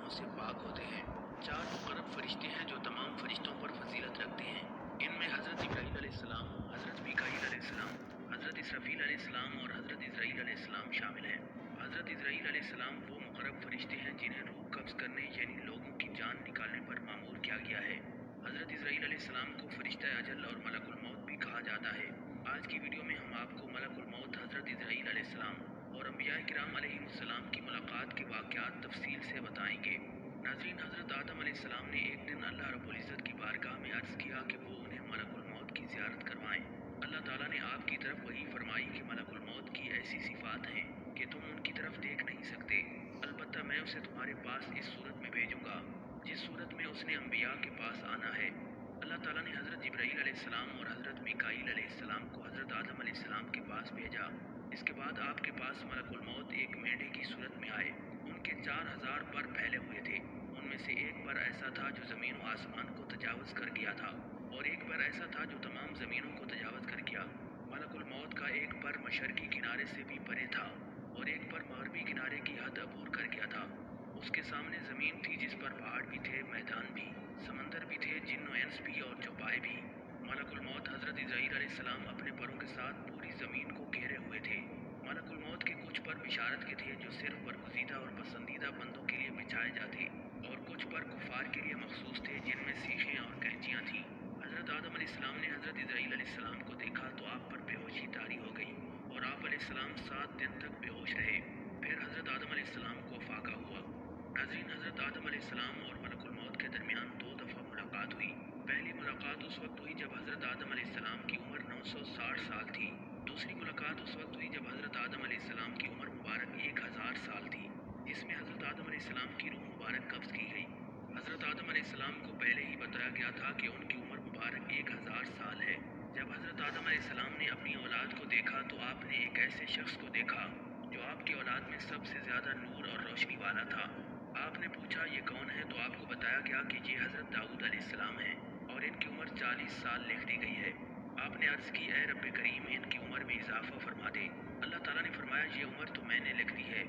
गुनाहों से पाक होते हैं। 4 मुकर्रब फरिश्ते हैं जो तमाम फरिश्तों पर फजीलत रखते हैं। इनमें हज़रत जिब्राईल अलैहिस्सलाम, हज़रत मीकाईल अलैहिस्सलाम, हज़रत इसराफील अलैहिस्सलाम और हज़रत इज़राईल अलैहिस्सलाम शामिल हैं। हज़रत इज़राईल अलैहिस्सलाम वो मुकर्रब फरिश्ते हैं जिन्हें रूह कब्ज़ करने यानी लोगों की जान निकालने पर मामूर किया गया है। हज़रत इज़राईल अलैहिस्सलाम को फरिश्ता अजल और मलकुल मौत भी कहा जाता है। आज की वीडियो में हम आपको मलकुल मौत हज़रत इज़राईल अलैहिस्सलाम और अंबिया किराम अलैहिमुस्सलाम की मुलाकात के वाक़यात तफसील से बताएंगे। नाज़रीन, हज़रत आदम अलैहिस्सलाम ने एक दिन अल्लाह रब्बुल इज़्ज़त की बारगाह में अर्ज़ किया कि वो उन्हें मलकुल मौत की ज़ियारत करवाएं। अल्लाह ताला ने आपकी तरफ वही फरमाई कि मलकुल मौत की ऐसी सिफ़ात हैं कि तुम उनकी तरफ देख नहीं सकते, अलबत्ता मैं उसे तुम्हारे पास इस सूरत में भेजूँगा जिस सूरत में उसने अंबिया के पास आना है। अल्लाह ताला ने हज़रत जिब्राईल अलैहिस्सलाम और हज़रत मीकाईल अलैहिस्सलाम को हज़रत आदम अलैहिस्सलाम के पास भेजा। इसके बाद आपके पास मलकुल मौत एक मेंढे की सूरत में आए। उनके 4000 पर फैले हुए थे। उनमें से एक पर ऐसा था जो ज़मीन व आसमान को तजावज़ कर गया था और एक पर ऐसा था जो तमाम ज़मीनों को तजावज़ कर गया। मलकुल मौत का एक पर मशरकी किनारे से भी परे था और एक पर मगरबी किनारे की हद अबूर कर गया था। उसके सामने ज़मीन थी जिस पर पहाड़ भी थे, मैदान भी, समंदर भी थे, जिन्न व इंस भी और चौपाए भी। मलकुल मौत हज़रत इज़राईल अलैहिस्सलाम अपने परों के साथ पूरी ज़मीन को घेरे हुए थे। मलकुल मौत के कुछ पर बिशारत के थे जो सिर्फ बरगुज़ीदा और पसंदीदा बंदों के लिए बिछाए जाते, और कुछ पर कुफ़ार के लिए मखसूस थे जिनमें सीखें और कैंचियाँ थीं। हज़रत आदम अलैहिस्सलाम ने हज़रत इज़राईल अलैहिस्सलाम को देखा तो आप पर बेहोशी तारी हो गई और आप अलैहिस्सलाम 7 दिन तक बेहोश रहे। फिर हज़रत आदम अलैहिस्सलाम को फाका हुआ। नाज़रीन, हज़रत आदम अलैहिस्सलाम और मलकुल मौत के दरमियान 2 दफ़ा मुलाकात हुई। पहली मुलाकात उस वक्त हुई जब हज़रत आदम अलैहिस्सलाम की उम्र 960 साल थी। दूसरी मुलाकात उस वक्त हुई जब हज़रत आदम अलैहिस्सलाम की उम्र मुबारक 1000 साल थी, जिसमें हज़रत आदम अलैहिस्सलाम की रूह मुबारक कब्ज़ की गई। हज़रत आदम अलैहिस्सलाम को पहले ही बताया गया था कि उनकी उम्र मुबारक 1000 साल है। जब हज़रत आदम अलैहिस्सलाम ने अपनी औलाद को देखा तो आपने एक ऐसे शख्स को देखा जो आपकी औलाद में सबसे ज़्यादा नूर और रोशनी वाला था। आपने पूछा ये कौन है, तो आपको बताया गया कि ये हज़रत दाऊद अलैहिस्सलाम हैं और इनकी उम्र 40 साल लिख दी गई है। आपने अर्ज़ की, ए रब्बे करीम, इनकी उम्र में इजाफ़ा फरमा दे। अल्लाह ताला ने फरमाया, ये उम्र तो मैंने लिख दी है।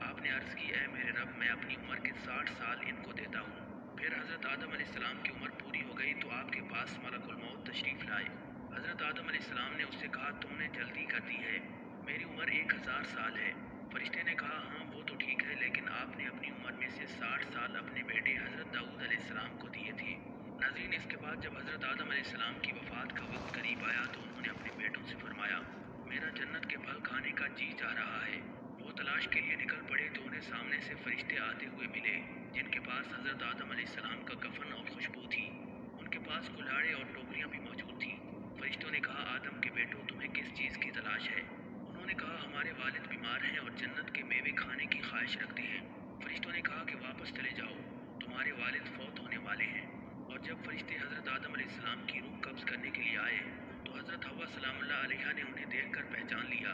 आपने अर्ज़ की, ए मेरे रब, मैं अपनी उम्र के 60 साल इनको देता हूँ। फिर हज़रत आदम अलैहिस्सलाम की उम्र पूरी हो गई तो आपके पास मलकुल मौत तशरीफ़ लाए। हज़रत आदम अलैहिस्सलाम ने उससे कहा, तुमने जल्दी कर दी है, मेरी उम्र 1000 साल है। फरिश्ते ने कहा, हाँ वो तो ठीक है, लेकिन आपने अपनी उम्र में से 60 साल अपने बेटे हज़रत दाऊद अलैहिस्सलाम को दिए थे। नाज़रीन, इसके बाद जब हज़रत आदम अलैहिस्सलाम की वफ़ात का वक्त करीब आया तो उन्होंने अपने बेटों से फरमाया, मेरा जन्नत के फल खाने का जी चाह रहा है। वो तलाश के लिए निकल पड़े तो उन्हें सामने से फरिश्ते आते हुए मिले जिनके पास हज़रत आदम अलैहिस्सलाम का कफन और खुशबू थी। उनके पास कुल्हाड़े और टोकरियाँ भी मौजूद थीं। फरिश्तों ने कहा, आदम के बेटों, तुम्हें किस चीज़ की तलाश है? उन्होंने कहा, हमारे वालिद बीमार हैं और जन्नत के मेवे खाने की ख्वाहिश रखते हैं। फरिश्तों ने कहा कि वापस चले जाओ, तुम्हारे वालिद फौत होने वाले हैं। और जब फरिश्ते हज़रत आदम अलैहिस्सलाम की रूह कब्ज़ करने के लिए आए तो हज़रत हव्वा सलामुल्लाह अलैहा ने उन्हें देखकर पहचान लिया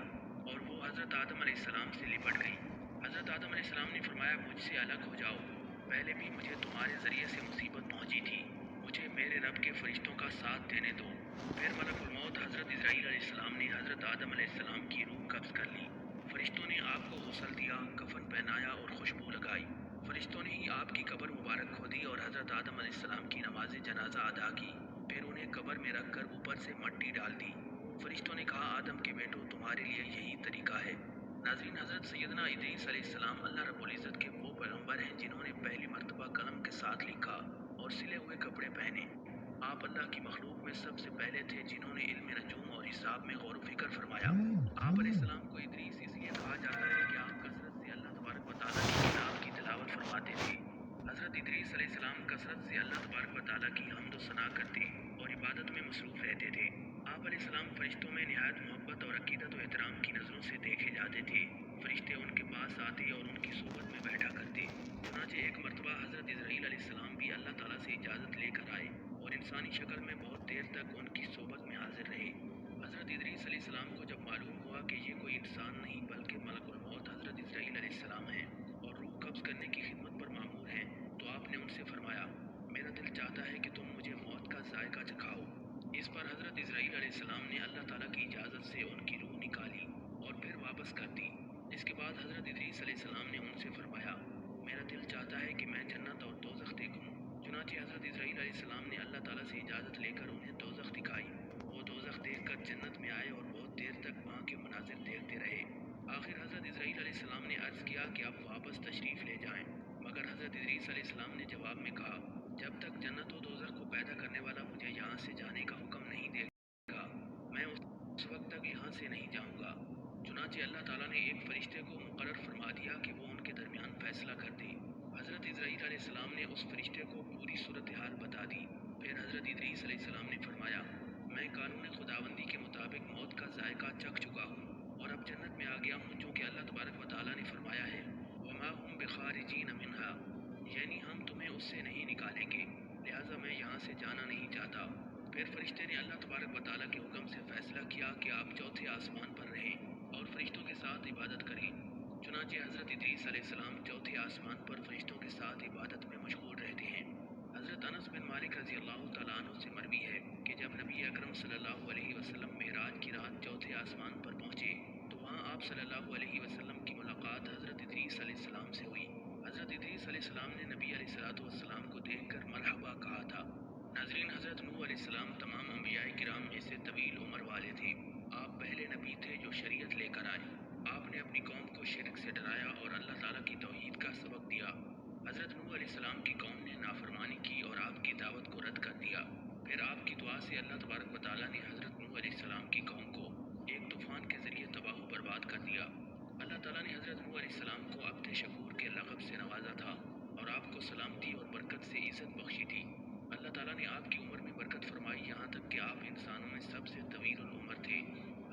और वो हज़रत आदम अलैहिस्सलाम से लिपट गई। हज़रत आदम अलैहिस्सलाम ने फरमाया, मुझसे अलग हो जाओ, पहले भी मुझे तुम्हारे ज़रिए से मुसीबत पहुंची थी, मुझे मेरे रब के फरिश्तों का साथ देने दो। फिर मलकुल मौत हज़रत इज़राईल अलैहिस्सलाम ने हज़रत आदम अलैहिस्सलाम की रूह कब्ज़ कर ली। फरिश्तों ने आपको गुस्ल दिया, कफन पहनाया और खुशबू लगाई। फरिश्तों ने ही आपकी कब्र मुबारक खोदी और हज़रत आदम अलैहिस्सलाम की नमाज जनाजा अदा की। फिर उन्हें कब्र में रखकर ऊपर से मट्टी डाल दी। फरिश्तों ने कहा, आदम के बेटों, तुम्हारे लिए यही तरीका है। नाज़रीन, हज़रत सैयदना इदरीस अलैहिस्सलाम अल्लाह रब्बुल इज़्ज़त के वो पैगम्बर हैं जिन्होंने पहली मर्तबा कलम के साथ लिखा और सिले हुए कपड़े पहने। आप अल्लाह की मखलूक में सबसे पहले थे जिन्होंने इल्म नजूम और हिसाब में गौर व फिक्र फरमाया। आप अलैहिस्सलाम को इदरीस इसलिए कहा जाता है कि आप कसरत से अल्लाह तबारक व तआला की किताब की तिलावत फरमाते थे। हज़रत इदरीस अलैहिस्सलाम कसरत से अल्लाह तबारक व तआला की हम्द व सना करते और इबादत में मसरूफ़ रहते थे। आप अलैहिस्सलाम फरिश्तों में निहायत मोहब्बत और अकीदत व एहतराम की नज़रों से देखे जाते थे। फरिश्ते उनके पास आते और उनकी सोबत में बैठा करते। चुनांचे एक मरतबा हज़रत इज़राईल अलैहिस्सलाम भी अल्लाह ताला से इजाज़त लेकर आए और इंसानी शक्ल में बहुत देर तक उनकी सोबत में हाजिर रहे। हज़रत इदरीस अलैहिस्सलाम को जब मालूम हुआ कि ये कोई इंसान नहीं बल्कि मलकुल मौत हज़रत इज़राईल अलैहिस्सलाम हैं और रूह कब्ज़ करने की खिदमत पर मामूर हैं, तो आपने उनसे फरमाया, मेरा दिल चाहता है कि तुम मुझे मौत का जायका चखाओ। इस पर हज़रत इज़राईल अलैहिस्सलाम ने अल्लाह ताला की इजाज़त से उनकी रूह निकाली और फिर वापस कर दी। इसके बाद हज़रत इदरीस अलैहिस्सलाम ने उनसे फरमाया, मेरा دل چاہتا ہے کہ میں جنت اور دوزخ دیکھوں۔ چنانچہ حضرت اسرائیل علیہ السلام نے اللہ تعالیٰ سے اجازت لے کر انہیں دوزخ دکھائی۔ وہ دوزخ دیکھ کر جنت میں آئے اور بہت دیر تک وہاں کے مناظر دیکھتے رہے۔ آخر حضرت اسرائیل علیہ السلام نے عرض کیا کہ اب واپس تشریف لے جائیں، مگر حضرت ادریس علیہ السلام نے جواب میں کہا، جب تک جنت و دوزخ کو پیدا کرنے والا مجھے یہاں سے جانے کا حکم نہیں دے گا، میں اس وقت تک یہاں سے نہیں جاؤں گا۔ چنانچہ اللہ تعالیٰ نے ایک فرشتے کو مقرر فرما دیا کہ وہ ان کے درمیان فیصلہ کر دے۔ حضرت اسرائیل علیہ السلام نے اس فرشتے کو پوری صورتحال بتا دی۔ پھر حضرت ادریس علیہ السلام نے فرمایا، میں قانون خداوندی کے مطابق موت کا ذائقہ چکھ چکا ہوں اور اب جنت میں آ گیا ہوں، چونکہ اللہ تبارک و تعالیٰ نے فرمایا ہے وَمَا هُمْ بِخَارِجِينَ مِنْهَا، یعنی ہم تمہیں اس سے نہیں نکالیں گے، لہٰذا میں یہاں سے جانا نہیں چاہتا۔ پھر فرشتے نے اللہ تبارک و تعالیٰ کے حکم سے فیصلہ کیا کہ آپ چوتھے آسمان پر رہیں اور فرشتوں کے ساتھ عبادت کریں۔ چنانچہ حضرت ادریس علیہ السلام چوتھے آسمان پر فرشتوں کے ساتھ عبادت میں مشغول رہتے ہیں۔ حضرت انس بن مالک رضی اللہ تعالیٰ عنہ سے مروی ہے کہ جب نبی اکرم صلی اللہ علیہ وسلم معراج کی رات چوتھے آسمان پر پہنچے تو وہاں آپ صلی اللہ علیہ وسلم کی ملاقات حضرت ادریس علیہ السلام سے ہوئی۔ حضرت ادریس علیہ السلام نے نبی علیہ السلام کو دیکھ کر مرحبا کہا تھا۔ ناظرین، حضرت نوح علیہ السلام تمام انبیاء کرام میں سے طویل عمر والے تھے۔ آپ پہلے نبی تھے جو شریعت لے کر آئے۔ آپ نے اپنی قوم کو شرک سے ڈرایا اور اللہ تعالیٰ کی توحید کا سبق دیا۔ حضرت نوح علیہ السلام کی قوم نے نافرمانی کی اور آپ کی دعوت کو رد کر دیا۔ پھر آپ کی دعا سے اللہ تبارک و تعالیٰ نے حضرت نوح علیہ السلام کی قوم کو ایک طوفان کے ذریعے تباہ و برباد کر دیا۔ اللہ تعالیٰ نے حضرت نوح علیہ السلام کو عبد شکور کے لقب سے نوازا تھا اور آپ کو سلامتی اور برکت سے عزت بخشی تھی۔ اللہ تعالیٰ نے آپ کی عمر میں برکت فرمائی، یہاں تک کہ آپ انسانوں میں سب سے طویل العمر تھے۔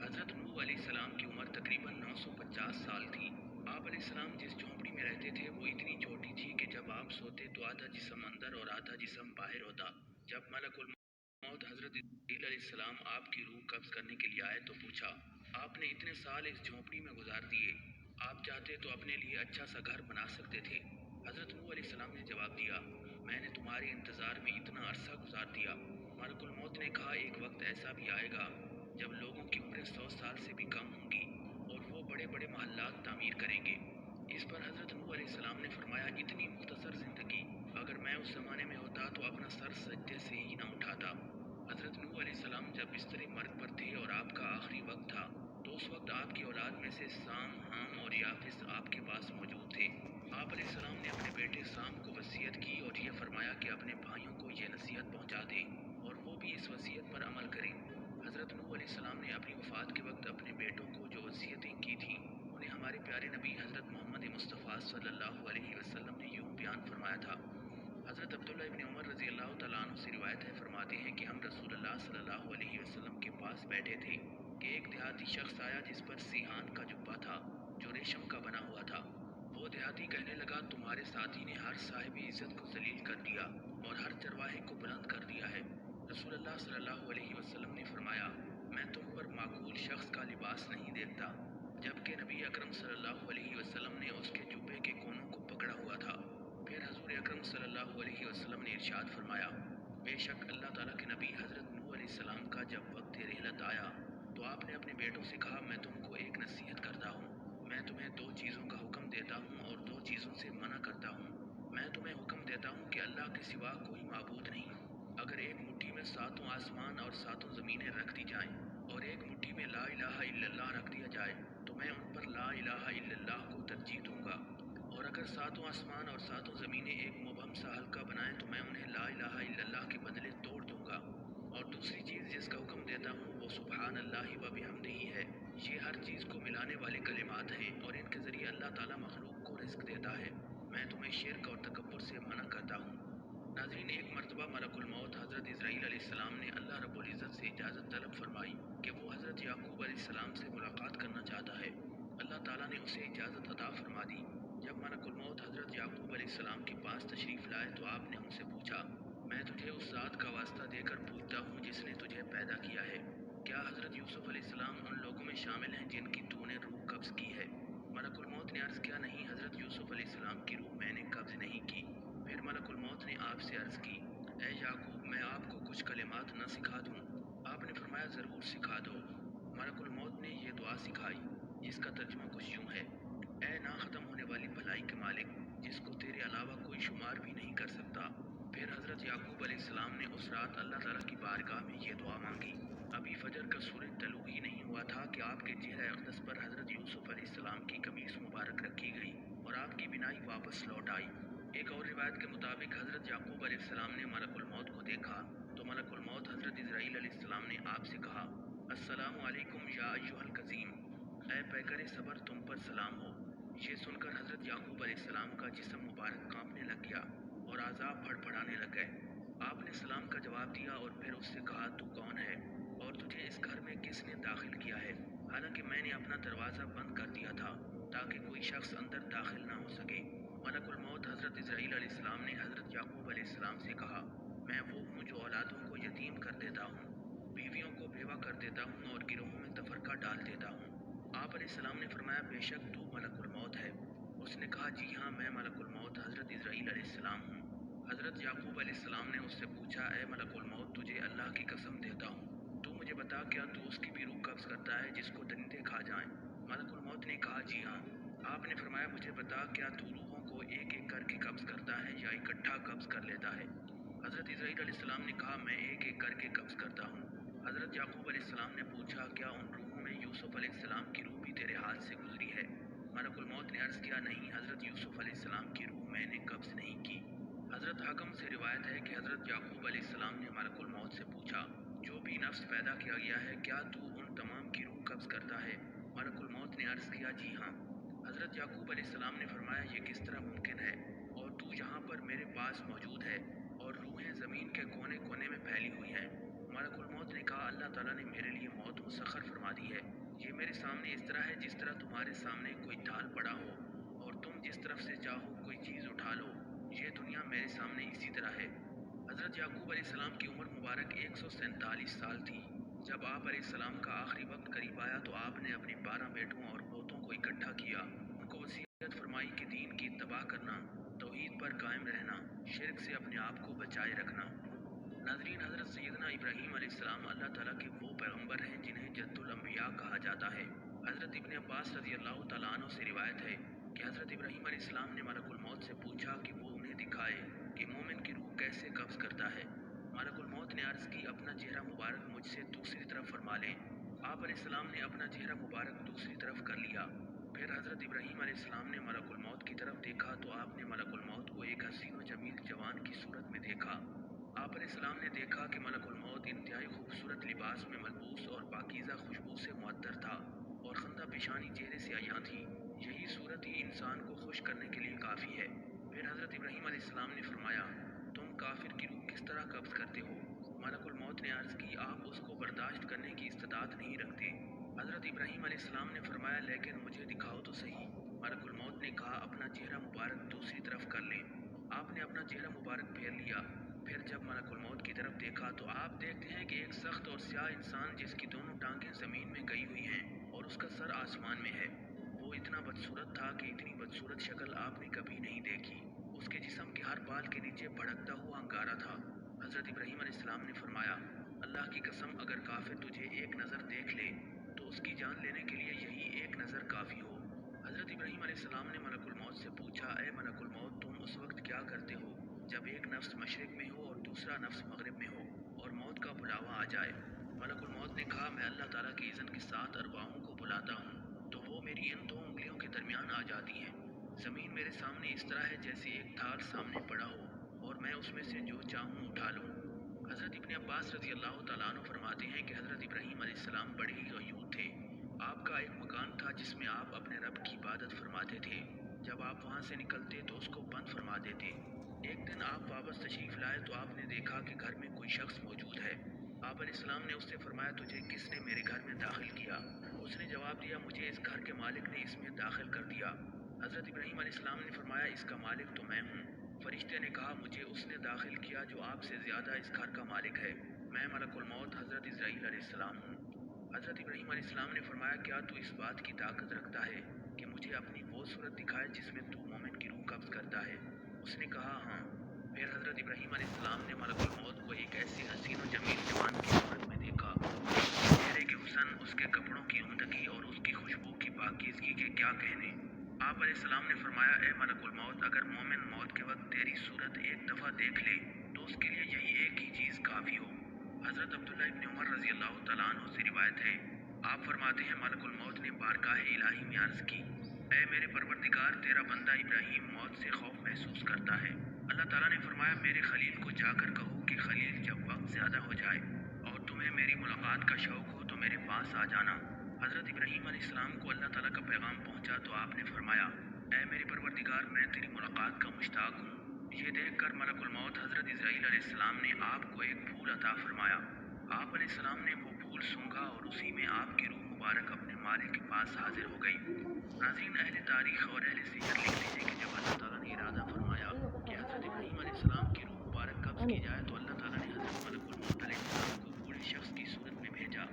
حضرت نوح علیہ السلام کی عمر تقریباً 950 سال تھی۔ آپ علیہ السلام جس جھونپڑی میں رہتے تھے وہ اتنی چھوٹی تھی کہ جب آپ سوتے تو آدھا جسم اندر اور آدھا جسم باہر ہوتا۔ جب ملک الموت حضرت اسرائیل علیہ السلام آپ کی روح قبض کرنے کے لیے آئے تو پوچھا، آپ نے اتنے سال اس جھونپڑی میں گزار دیے، آپ چاہتے تو اپنے لیے اچھا سا گھر بنا سکتے تھے۔ حضرت نوح علیہ السلام نے جواب دیا، میں نے تمہارے انتظار میں اتنا عرصہ گزار دیا۔ ملک الموت نے کہا، ایک وقت ایسا بھی آئے گا جب لوگوں کی عمریں 100 سال سے بھی کم ہوں گی اور وہ بڑے بڑے محلات تعمیر کریں گے۔ اس پر حضرت نوح علیہ السلام نے فرمایا، اتنی مختصر زندگی، اگر میں اس زمانے میں ہوتا تو اپنا سر سجدے سے ہی نہ اٹھاتا۔ حضرت نوح علیہ السلام جب بستر مرگ پر تھے اور آپ کا آخری وقت تھا تو اس وقت آپ کی اولاد میں سے سام، حام اور یافس آپ کے پاس موجود تھے۔ آپ علیہ السلام نے اپنے بیٹے سام کو وصیت کی اور یہ فرمایا کہ اپنے بھائیوں کو یہ نصیحت پہنچا دیں اور وہ بھی اس وصیت پر عمل کریں۔ حضرت نوح علیہ السلام نے اپنی وفات کے وقت اپنے بیٹوں کو جو وصیتیں کی تھیں انہیں ہمارے پیارے نبی حضرت محمد مصطفیٰ صلی اللہ علیہ وسلم نے یوں بیان فرمایا تھا۔ حضرت عبداللہ ابن عمر رضی اللہ تعالیٰ عنہ سے روایت ہے، فرماتے ہیں کہ ہم رسول اللہ صلی اللہ علیہ وسلم کے پاس بیٹھے تھے کہ ایک دیہاتی شخص آیا جس پر سیحان کا جبہ تھا جو ریشم کا بنا ہوا تھا۔ وہ دیہاتی کہنے لگا، تمہارے ساتھی نے ہر صاحب عزت کو ذلیل کر دیا اور ہر چرواہے کو بلند کر دیا ہے۔ رسول اللہ صلی اللہ علیہ وسلم نے فرمایا، میں تم پر معقول شخص کا لباس نہیں دیکھتا، جبکہ نبی اکرم صلی اللہ علیہ وسلم نے اس کے جبے کے کونوں کو پکڑا ہوا تھا۔ پھر حضور اکرم صلی اللہ علیہ وسلم نے ارشاد فرمایا، بے شک اللہ تعالیٰ کے نبی حضرت نوح علیہ السلام کا جب وقت رحلت آیا تو آپ نے اپنے بیٹوں سے کہا، میں تم کو ایک نصیحت کرتا ہوں، میں تمہیں دو چیزوں کا حکم دیتا ہوں اور دو چیزوں سے منع کرتا ہوں۔ میں تمہیں حکم دیتا ہوں کہ اللہ کے سوا کوئی معبود نہیں۔ اگر ایک مٹھی میں ساتوں آسمان اور ساتوں زمینیں رکھ دی جائیں اور ایک مٹھی میں لا الہ الا اللہ رکھ دیا جائے تو میں ان پر لا الہ الا اللہ کو ترجیح دوں گا، اور اگر ساتوں آسمان اور ساتوں زمینیں ایک مبہم سا حلقہ بنائیں تو میں انہیں لا الہ الا اللہ کے بدلے توڑ دوں گا۔ اور دوسری چیز جس کا حکم دیتا ہوں وہ سبحان اللہ و بحمدہ ہے۔ یہ ہر چیز کو ملانے والے کلمات ہیں اور ان کے ذریعے اللہ تعالیٰ مخلوق کو رزق دیتا ہے۔ میں تمہیں شرک اور تکبر سے منع کرتا ہوں۔ ناظرین، ایک مرتبہ ملک الموت حضرت اسرائیل علیہ السلام نے اللہ رب العزت سے اجازت طلب فرمائی کہ وہ حضرت یعقوب علیہ السلام سے ملاقات کرنا چاہتا ہے۔ اللہ تعالیٰ نے اسے اجازت عطا فرما دی۔ جب ملک الموت حضرت یعقوب علیہ السلام کے پاس تشریف لائے تو آپ نے ان سے پوچھا، میں تجھے اس ذات کا واسطہ دے کر پوچھتا ہوں جس نے تجھے پیدا کیا ہے، کیا حضرت یوسف علیہ السلام ان لوگوں میں شامل ہیں جن کی تو نے روح قبض کی ہے؟ ملک الموت نے عرض کیا، نہیں، حضرت یوسف علیہ السلام کی روح میں نے قبض نہیں کی۔ پھر ملک الموت نے آپ سے عرض کی، اے یعقوب، میں آپ کو کچھ کلمات نہ سکھا دوں؟ آپ نے فرمایا، ضرور سکھا دو۔ ملک الموت نے یہ دعا سکھائی جس کا ترجمہ کچھ یوں ہے، اے نا ختم ہونے والی بھلائی کے مالک، جس کو تیرے علاوہ उस रात अल्लाह ताला की बारगाह में ये दुआ मांगी। अभी फजर का सूरज तलू ही नहीं हुआ था कि आपके चेहरे अक़दस पर हज़रत यूसुफ़ अलैहिस्सलाम की कमीज़ मुबारक रखी गई और आपकी बिनाई वापस लौट आई। एक और रिवायत के मुताबिक हज़रत याकूब अलैहिस्सलाम ने मलकुल मौत को देखा तो मलकुल मौत हज़रत इज़राइल अलैहिस्सलाम ने आपसे कहा, अस्सलामु अलैकुम या अय्युहल कज़ीम, ऐ पैकर सबर तुम पर सलाम हो। ये सुनकर हज़रत याकूब अलैहिस्सलाम का जिस्म मुबारक कांपने लग गया और आज़ाब फड़फड़ाने लग गए। आपने सलाम का जवाब दिया और फिर उससे कहा, तू कौन है और तुझे इस घर में किसने दाखिल किया है? हालांकि मैंने अपना दरवाज़ा बंद कर दिया था ताकि कोई शख्स अंदर दाखिल ना हो सके। मलकुल मौत हज़रत इज़राइल अलैहिस्सलाम ने हज़रत याकूब अलैहिस्सलाम से कहा, मैं वो हूँ जो औलादों को यतीम कर देता हूँ, बीवियों को बेवा कर देता हूँ और गिरोहों में तफरका डाल देता हूँ। आप अलैहिस्सलाम ने फरमाया, बेशक तू मलकुल मौत है। उसने कहा, जी हाँ, मैं मलकुल मौत हज़रत इज़राइल अलैहिस्सलाम हूँ। हज़रत याकूब अलैहिस्सलाम ने उससे पूछा, ए मलकुल मौत, तुझे अल्लाह की कसम देता हूँ, तू मुझे बता, क्या तू उसकी भी रूह कब्ज़ करता है जिसको दरिंदे खा जाएं? मलकुल मौत ने कहा, जी हाँ। आपने फरमाया, मुझे बता, क्या तू रूहों को एक एक करके कब्ज़ करता है या इकट्ठा कब्ज़ कर लेता है? हज़रत इज़राइल अलैहिस्सलाम ने कहा, मैं एक एक करके कब्ज़ करता हूँ। हज़रत याकूब अलैहिस्सलाम ने पूछा, क्या उन रूहों में यूसुफ़ अलैहिस्सलाम की रूह भी तेरे हाथ से गुजरी है? मलकुल मौत ने अर्ज़ किया, नहीं, हज़रत यूसुफ़ अलैहिस्सलाम की रूह मैंने कब्ज़ नहीं की। हज़रत हकम से रिवायत है कि हज़रत याकूब अलैहिस्सलाम ने मलकुल मौत से पूछा, जो भी नफ्स पैदा किया गया है, क्या तू उन तमाम की रूह कब्ज़ करता है? मलकुल मौत ने अर्ज़ किया, जी हाँ। हज़रत याकूब अलैहिस्सलाम ने फरमाया, ये किस तरह मुमकिन है और तू यहाँ पर मेरे पास मौजूद है और रूहें ज़मीन के कोने कोने में फैली हुई हैं। मलकुल मौत ने कहा, अल्लाह ताला ने मेरे लिए मौत मुसख्खर फरमा दी है। ये मेरे सामने इस तरह है जिस तरह तुम्हारे सामने कोई ढाल पड़ा हो और तुम जिस तरफ से चाहो कोई चीज़ उठा लो। ये दुनिया मेरे सामने इसी तरह है। हज़रत याकूब अलैहिस्सलाम की उम्र मुबारक 147 साल थी। जब आप अलैहिस्सलाम का आखिरी वक्त करीब आया तो आपने अपने 12 बेटों और पोतों को इकट्ठा किया। उनको वसीयत फरमाई कि दीन की इत्तबा करना, तौहीद पर कायम रहना, शिर्क से अपने आप को बचाए रखना। नाज़रीन, हज़रत सैयदना इब्राहीम अलैहिस्सलाम अल्लाह ताला के वो पैगम्बर हैं जिन्हें जद्दुल अंबिया कहा जाता है। हज़रत इब्न अब्बास रज़ियल्लाहु तआला अन्हु से रिवायत है कि हज़रत इब्राहीम अलैहिस्सलाम ने मलकुल मौत से पूछा कि वो उन्हें दिखाए कि मोमिन की रूह कैसे कब्ज़ करता है। मलकुल मौत ने अर्ज़ की, अपना चेहरा मुबारक मुझसे दूसरी तरफ फरमा लें। आप अलैहिस्सलाम ने अपना चेहरा मुबारक दूसरी तरफ कर लिया। फिर हज़रत इब्राहीम अलैहिस्सलाम ने मलकुल मौत की तरफ देखा तो आपने मलकुल मौत को एक हसीन व जमील जवान की सूरत में देखा। आप अलैहिस्सलाम ने देखा कि मलकुल मौत इंतहाई खूबसूरत लिबास में मलबूस और पाकीज़ा खुशबू से मुअत्तर था और खंदा पेशानी चेहरे से अयां थी। यही सूरत ही इंसान को खुश करने के लिए काफ़ी है। फिर हज़रत इब्राहीम अलैहिस्सलाम ने फरमाया, तुम काफिर की रूह किस तरह कब्ज़ करते हो? मलकुल मौत ने अर्ज़ की, आप उसको बर्दाश्त करने की इस्तिताअत नहीं रखते। हज़रत इब्राहीम अलैहिस्सलाम ने फरमाया, लेकिन मुझे दिखाओ तो सही। मलकुल मौत ने कहा, अपना चेहरा मुबारक दूसरी तरफ कर लें। आपने अपना चेहरा मुबारक फेर लिया। फिर जब मलकुल मौत की तरफ देखा तो आप देखते हैं कि एक सख्त और स्याह इंसान जिसकी दोनों टांगें ज़मीन में गई हुई हैं और उसका सर आसमान में है। वो इतना बदसूरत था कि इतनी बदसूरत शक्ल आपने कभी नहीं देखी। उसके जिस्म के हर बाल के नीचे भड़कता हुआ अंगारा था। हज़रत इब्राहीम अलैहिस्सलाम ने फरमाया, अल्लाह की कसम, अगर काफिर तुझे एक नज़र देख ले तो उसकी जान लेने के लिए यही एक नज़र काफ़ी हो। हज़रत इब्राहीम अलैहिस्सलाम ने मलकुल मौत से पूछा, ए मलकुल मौत, तुम उस वक्त क्या करते हो जब एक नफ्स मशरिक में हो और दूसरा नफ्स मगरिब में हो और मौत का बुलावा आ जाए? मलकुल मौत ने कहा, मैं अल्लाह ताला की इज़्न के साथ अरवाहों को बुलाता हूँ तो वो मेरी इन दो उंगलियों के दरमियान आ जाती हैं। ज़मीन मेरे सामने इस तरह है जैसे एक थाल सामने पड़ा हो और मैं उसमें से जो चाहूँ उठा लूँ। हज़रत इब्न अब्बास रज़ियल्लाहु तआला अन्हु फरमाते हैं कि हज़रत इब्राहीम अलैहिस्सलाम बड़े ही गयूर थे। आपका एक मकान था जिसमें आप अपने रब की इबादत फरमाते थे। जब आप वहाँ से निकलते तो उसको बंद फरमा देते। एक दिन आप वापस तशरीफ़ लाए तो आपने देखा कि घर में कोई शख्स मौजूद है। आप अलैहिस्सलाम ने उससे फरमाया, तुझे किसने मेरे घर में दाखिल किया? उसने जवाब दिया, मुझे इस घर के मालिक ने इसमें दाखिल कर दिया। हज़रत इब्राहीम अलैहिस्सलाम ने फरमाया, इसका मालिक तो मैं हूँ। फरिश्ते ने कहा, मुझे उसने दाखिल किया जो आपसे ज़्यादा इस घर का मालिक है। मैं मलकुल मौत हज़रत इज़राइल अलैहिस्सलाम हूँ। हज़रत इब्राहीम अलैहिस्सलाम ने फरमाया, क्या तू इस बात की ताकत रखता है कि मुझे अपनी वो सूरत दिखाए जिसमें तू मोमिन की रूह कब्ज़ करता है? उसने कहा, हाँ। फिर हज़रत इब्राहीम अलैहिस्सलाम ने मलकुल मौत को एक ऐसी हसीन व जमील जवान की सूरत में देखा। उसके चेहरे के हुस्न, उसके कपड़ों की उम्दगी और उसकी खुशबू की पाकीज़गी के क्या कहने। आप अलैहिस्सलाम ने फरमाया, ए मलकुल मौत, अगर मोमिन मौत के वक्त तेरी सूरत एक दफ़ा देख ले तो اس کے لیے یہی ایک ہی چیز کافی ہو۔ حضرت عبداللہ ابن عمر رضی اللہ تعالیٰ عنہ سے روایت ہے، آپ فرماتے ہیں ملک الموت نے بارگاہ الہی میں عرض کی، اے میرے پروردگار، تیرا بندہ ابراہیم موت سے خوف محسوس کرتا ہے۔ اللہ تعالیٰ نے فرمایا میرے خلیل کو جا کر کہو کہ خلیل جب وقت زیادہ ہو جائے اور تمہیں میری ملاقات کا شوق ہو تو میرے پاس آ جانا۔ حضرت ابراہیم علیہ السلام کو اللہ تعالیٰ کا پیغام پہنچا تو آپ نے فرمایا، اے میرے پروردگار، میں تیری ملاقات کا مشتاق ہوں۔ یہ دیکھ کر ملک الموت حضرت اسرائیل علیہ السلام نے آپ کو ایک پھول عطا فرمایا۔ آپ علیہ السلام نے وہ پھول سونگھا اور اسی میں آپ کی روح مبارک اپنے مالک کے پاس حاضر ہو گئی۔ ناظرین، اہل تاریخ اور اہل سیر لکھتے ہیں کہ جب اللہ تعالیٰ نے ارادہ فرمایا کہ حضرت ابراہیم علیہ السلام کی روح مبارک قبض کی جائے تو اللہ تعالیٰ نے حضرت ملک الموت علیہ السلام کو بوڑھے شخص کی صورت میں بھیجا۔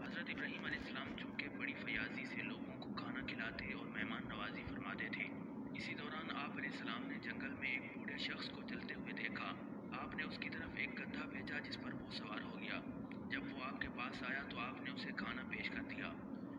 حضرت ابراہیم علیہ السلام چونکہ بڑی فیاضی سے لوگوں کو کھانا کھلاتے اور مہمان نوازی فرماتے تھے، اسی دوران آپ علیہ السلام نے جنگل میں ایک بوڑھے شخص کو چلتے ہوئے دیکھا۔ آپ نے اس کی طرف ایک گدھا بھیجا جس پر وہ سوار ہو گیا۔ جب وہ آپ کے پاس آیا تو آپ نے اسے کھانا پیش کر دیا۔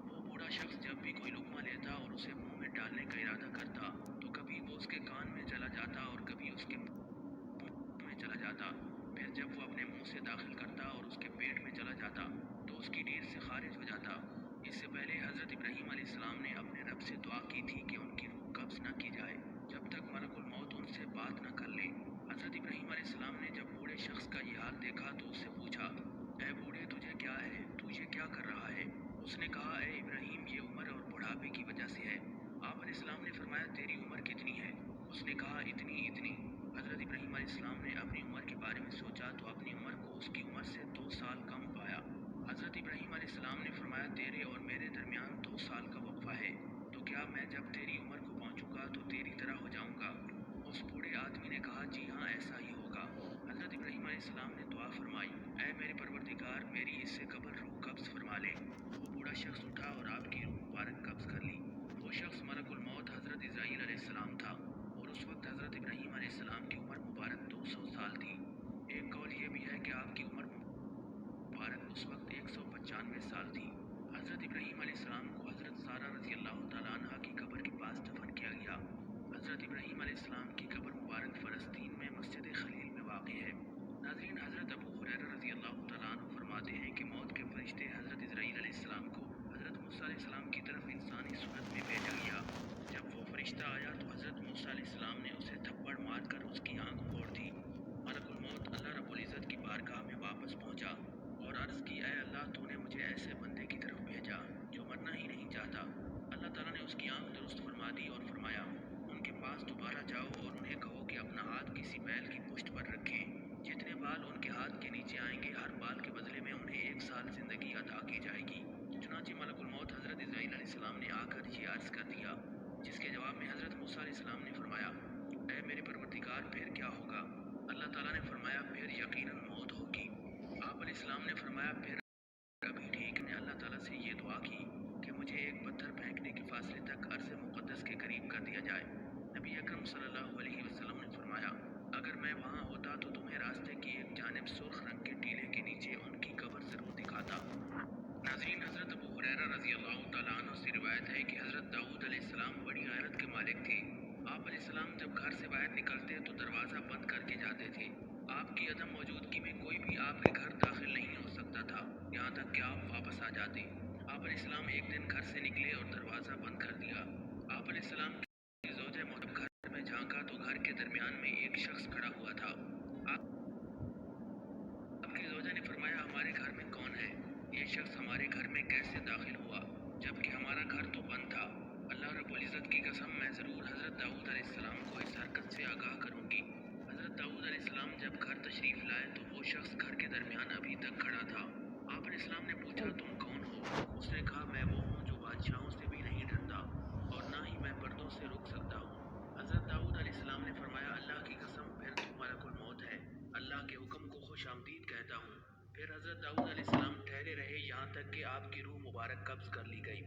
وہ بوڑھا شخص جب بھی کوئی لقمہ لیتا اور اسے منہ میں ڈالنے کا ارادہ کرتا تو کبھی وہ اس کے کان میں چلا جاتا اور کبھی اس کے منہ میں چلا جاتا۔ پھر جب وہ اپنے منہ سے داخل کرتا اور اس کے پیٹ میں چلا جاتا تو اس کی ڈیر سے خارج ہو جاتا۔ اس سے پہلے حضرت ابراہیم علیہ السلام نے اپنے رب سے دعا کی تھی کہ ان کی روح قبض نہ کی جائے جب تک ملک الموت ان سے بات نہ کر لے۔ حضرت ابراہیم علیہ السلام نے جب بوڑھے شخص کا یہ حال دیکھا تو اس سے پوچھا، اے بوڑھے، تجھے کیا ہے؟ تو یہ کیا کر رہا ہے؟ اس نے کہا، اے ابراہیم، یہ عمر اور بڑھاپے کی وجہ سے ہے۔ آپ علیہ السلام نے فرمایا، تیری عمر کتنی ہے؟ اس نے کہا، اتنی۔ حضرت ابراہیم علیہ السلام نے اپنی عمر کے بارے میں سوچا تو اپنی عمر کو اس کی عمر سے 2 سال کم پایا۔ حضرت ابراہیم علیہ السلام نے فرمایا، تیرے اور میرے درمیان 2 سال کا وقفہ ہے، تو کیا میں جب تیری عمر کو پہنچوں گا تو تیری طرح ہو جاؤں گا؟ اس بوڑھے آدمی نے کہا، جی ہاں، ایسا ہی ہوگا۔ حضرت ابراہیم علیہ السلام نے دعا فرمائی، اے میرے پروردگار، میری اس سے قبل روح قبض فرما لے۔ وہ بوڑھا شخص اٹھا اور آپ کی روح مبارک قبض کر لی۔ وہ شخص ملک الموت حضرت اسرائیل علیہ السلام تھا اور اس وقت حضرت ابراہیم علیہ السلام کی عمر مبارک 200 سال تھی۔ ایک قول یہ بھی ہے کہ آپ کی عمر مبارک اس وقت 195 سال تھی۔ حضرت ابراہیم علیہ السلام کو حضرت سارہ رضی اللہ تعالیٰ عنہ کی قبر کے پاس دفن کیا گیا۔ حضرت ابراہیم علیہ السلام کی قبر مبارک فلسطین میں مسجد خلیل میں واقع ہے۔ ناظرین، حضرت ابو ہریرہ رضی اللہ تعالیٰ عنہ فرماتے ہیں کہ موت کے فرشتے حضرت اسرائیل علیہ السلام کو حضرت موسیٰ علیہ السلام کی طرف انسانی صورت میں بھیجا گیا۔ جب وہ فرشتہ آیا تو حضرت موسیٰ علیہ السلام نے اسے تھپڑ مار کر اس کی آنکھ پھوڑ دی۔ ملک الموت اللہ رب العزت کی بارگاہ میں واپس پہنچا اور عرض کی، اے اللہ، تو نے مجھے ایسے بندے کی طرف بھیجا جو مرنا ہی نہیں چاہتا۔ اللہ تعالیٰ نے اس کی آنکھ درست فرما دی اور فرمایا، ان کے پاس دوبارہ جاؤ اور انہیں کہو کہ اپنا ہاتھ کسی بیل کی پشت پر رکھیں۔ جتنے بال ان کے ہاتھ کے نیچے آئیں گے، ہر بال کے بدلے میں انہیں 1 سال زندگی عطا کی جائے گی۔ چنانچہ ملک الموت حضرت اسرائیل علیہ السلام نے آ کر یہ عرض کر دیا، جس کے جواب میں حضرت موسیٰ علیہ السلام نے فرمایا، اے میرے پروردگار، پھر کیا ہوگا؟ اللہ تعالیٰ نے فرمایا، پھر یقیناً موت ہوگی۔ آپ علیہ السلام نے فرمایا، پھر ابھی ٹھیک نے اللہ تعالیٰ سے یہ دعا کی کہ مجھے ایک پتھر پھینکنے کے فاصلے تک ارض مقدس کے قریب کر دیا جائے۔ نبی اکرم صلی اللہ علیہ وسلم نے فرمایا، اگر میں وہاں ہوتا تو تمہیں راستے کی ایک جانب سرخ رنگ کے ٹیلے کے نیچے ان کی قبر ضرور دکھاتا۔ ناظرین، حضرت ابو ہریرہ رضی اللہ تعالیٰ عنہ سے روایت ہے کہ حضرت داؤد علیہ السلام بڑی غیرت کے مالک تھے۔ آپ علیہ السلام جب گھر سے باہر نکلتے تو دروازہ بند کر کے جاتے تھے۔ آپ کی عدم موجودگی میں کوئی بھی آپ کے گھر داخل نہیں ہو سکتا تھا، یہاں تک کہ آپ واپس آ جاتے۔ آپ علیہ السلام ایک دن گھر سے نکلے اور دروازہ بند کر دیا۔ آپ علیہ السلام کی زوجہ محترمہ گھر میں جھانکا تو گھر کے درمیان میں ایک شخص کھڑا ہوا تھا۔ آپ کی زوجہ نے فرمایا، ہمارے گھر میں کون ہے؟ یہ شخص ہمارے گھر میں کیسے داخل ہوا جبکہ ہمارا گھر تو بند تھا؟ اللہ رب العزت کی قسم، میں ضرور حضرت داؤد علیہ السلام کو اس حرکت سے آگاہ کروں گی۔ حضرت داؤد علیہ السلام جب گھر تشریف لائے تو وہ شخص گھر کے درمیان ابھی تک کھڑا تھا۔ آپ علیہ السلام نے پوچھا، تم کون ہو؟ اس نے کہا، میں وہ ہوں جو بادشاہوں سے بھی نہیں ڈرتا اور نہ ہی میں پردوں سے رک سکتا ہوں۔ حضرت داؤد علیہ السلام نے فرمایا، اللہ کی قسم، پھر تو ملک الموت ہے، اللہ کے حکم کو خوش آمدید کہتا ہوں۔ پھر حضرت داؤد علیہ السلام ٹھہرے رہے یہاں تک کہ آپ کی روح مبارک قبض کر لی گئی۔